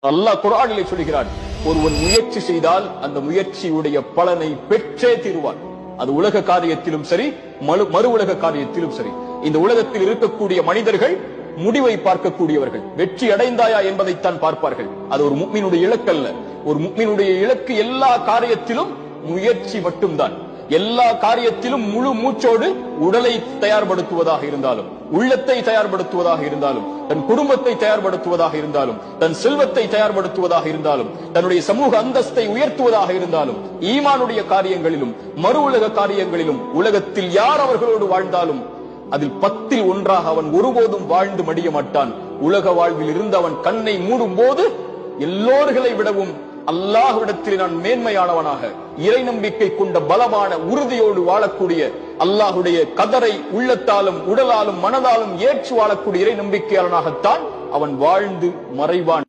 அல்லாஹ் குர்ஆனிலே சொல்கிறான், ஒருவன் முயற்சி செய்தால் அந்த முயற்சியுடைய பலனை பெற்றே தீருவான். அது உலக காரியத்திலும் சரி, மறு உலக காரியத்திலும் சரி. இந்த உலகத்தில் இருக்கக்கூடிய மனிதர்கள் முடிவை பார்க்கக்கூடியவர்கள். வெற்றி அடைந்தாயா என்பதைத்தான் பார்ப்பார்கள். அது ஒரு முஃமினுடைய இலக்கு அல்ல. ஒரு முஃமினுடைய இலக்கு எல்லா காரியத்திலும் முயற்சி மட்டும்தான். எல்லா காரியத்திலும் முழு மூச்சோடு உடலை தயார்படுத்துவதாக இருந்தாலும், உள்ளத்தை தயார்படுத்துவதாக இருந்தாலும், தன் குடும்பத்தை தயார்படுத்துவதாக இருந்தாலும், தன் செல்வத்தை தயார்படுத்துவதாக இருந்தாலும், தன்னுடைய சமூக அந்தஸ்தை உயர்த்துவதாக இருந்தாலும், ஈமானுடைய காரியங்களிலும் மறு உலக காரியங்களிலும் உலகத்தில் யார் அவர்களோடு வாழ்ந்தாலும் அதில் 10ல் 1 அவன் ஒருபோதும் வாழ்ந்து மடிய மாட்டான். உலக வாழ்வில் இருந்து அவன் கண்ணை மூடும் போது எல்லோர்களை விடவும் அல்லாஹ்விடத்தில் நான் மேன்மையானவனாக, இறை நம்பிக்கை கொண்ட பலமான உறுதியோடு வாழக்கூடிய, அல்லாஹுடைய கதரை உள்ளத்தாலும் உடலாலும் மனதாலும் ஏற்று வாழக்கூடிய இறை நம்பிக்கையாளனாகத்தான் அவன் வாழ்ந்து மறைவான்.